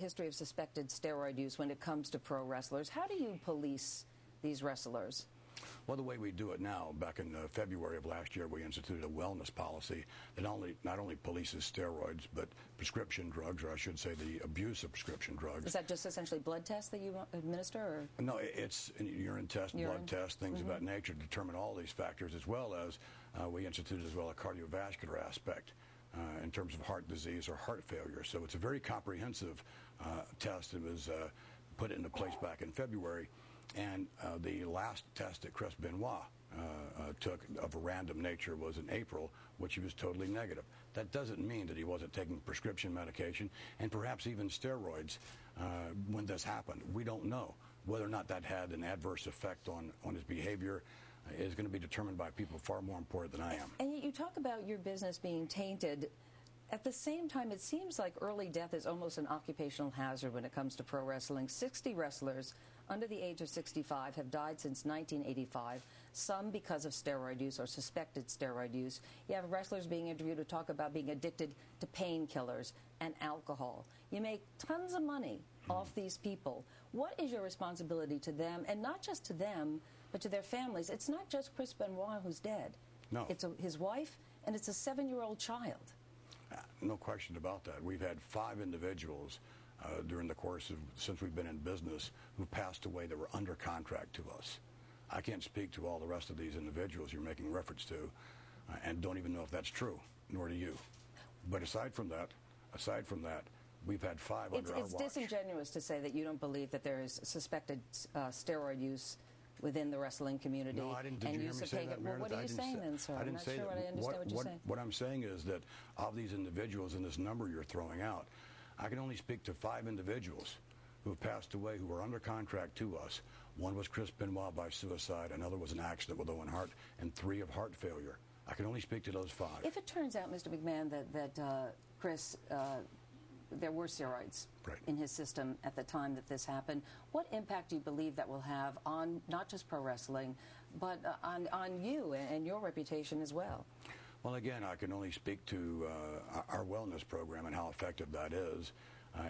history of suspected steroid use when it comes to pro wrestlers. How do you police these wrestlers? Well, the way we do it now, back in February of last year, we instituted a wellness policy that not only polices steroids, but prescription drugs, or I should say the abuse of prescription drugs. Is that just essentially blood tests that you administer? Or? No, it's a urine test, blood test, things of that nature to determine all these factors, as well as we instituted as well a cardiovascular aspect in terms of heart disease or heart failure. So it's a very comprehensive test. It was put into place back in February. And the last test that Chris Benoit took of a random nature was in April, which he was totally negative. That doesn't mean that he wasn't taking prescription medication and perhaps even steroids when this happened. We don't know. Whether or not that had an adverse effect on his behavior is going to be determined by people far more important than I am. And you talk about your business being tainted. At the same time, it seems like early death is almost an occupational hazard when it comes to pro wrestling. 60 wrestlers under the age of 65 have died since 1985, some because of steroid use or suspected steroid use. You have wrestlers being interviewed who talk about being addicted to painkillers and alcohol. You make tons of money off these people. What is your responsibility to them, and not just to them, but to their families? It's not just Chris Benoit who's dead. No. It's his wife, and it's a 7-year-old child. No question about that. We've had 5 individuals during the course of since we've been in business who passed away that were under contract to us. I can't speak to all the rest of these individuals you're making reference to, and don't even know if that's true, nor do you. But aside from that, we've had 5 under our watch. It's disingenuous to say that you don't believe that there is suspected steroid use within the wrestling community. No, I didn't. Did you hear me say that, Meredith? Well, what are you saying then, sir? I didn't say that. I'm not sure I understand what you're saying. What I'm saying is that of these individuals and this number you're throwing out, I can only speak to 5 individuals who have passed away who were under contract to us. One was Chris Benoit by suicide, another was an accident with Owen Hart, and 3 of heart failure. I can only speak to those 5. If it turns out, Mr. McMahon, that Chris, there were steroids in his system at the time that this happened, what impact do you believe that will have on not just pro wrestling, but on you and your reputation as well? Well, again, I can only speak to our wellness program and how effective that is.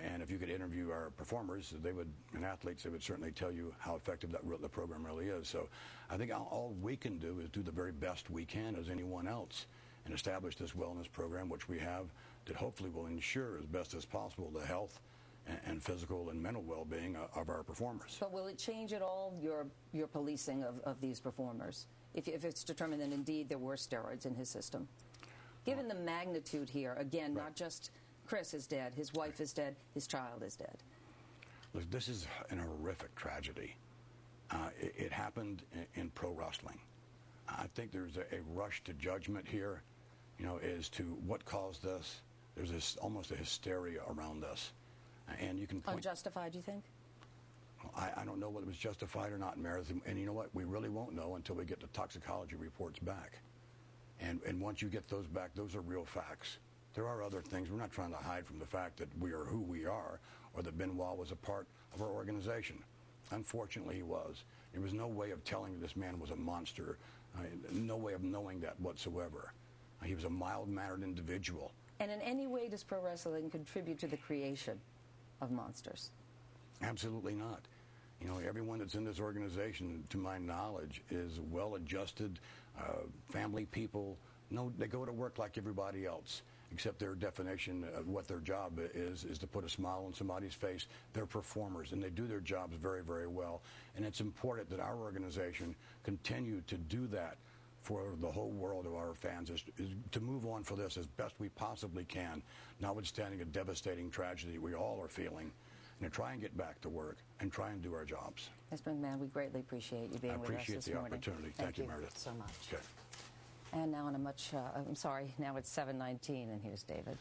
And if you could interview our performers, and athletes, they would certainly tell you how effective the program really is. So I think all we can do is do the very best we can as anyone else and establish this wellness program, which we have, that hopefully will ensure as best as possible the health and physical and mental well-being of our performers. But will it change at all your policing of these performers, if it's determined that indeed there were steroids in his system? Given the magnitude here, again, not just Chris is dead, his wife is dead, his child is dead. Look, this is an horrific tragedy. It happened in pro wrestling. I think there's a rush to judgment here, as to what caused this. There's almost a hysteria around this. And you can point... Unjustified, you think? I don't know whether it was justified or not, Meredith. And you know what? We really won't know until we get the toxicology reports back. And once you get those back, those are real facts. There are other things. We're not trying to hide from the fact that we are who we are, or that Benoit was a part of our organization. Unfortunately, he was. There was no way of telling this man was a monster, no way of knowing that whatsoever. He was a mild-mannered individual. And in any way does pro wrestling contribute to the creation of monsters? Absolutely not. Everyone that's in this organization, to my knowledge, is well-adjusted, family people. No, they go to work like everybody else, except their definition of what their job is to put a smile on somebody's face. They're performers, and they do their jobs very, very well. And it's important that our organization continue to do that for the whole world of our fans, is to move on for this as best we possibly can, notwithstanding a devastating tragedy we all are feeling, and to try and get back to work and try and do our jobs. Mr. McMahon, we greatly appreciate you being with us this morning. I appreciate the opportunity. Thank you, Meredith. So much. Okay. And now on a much, I'm sorry, now it's 7:19, and here's David.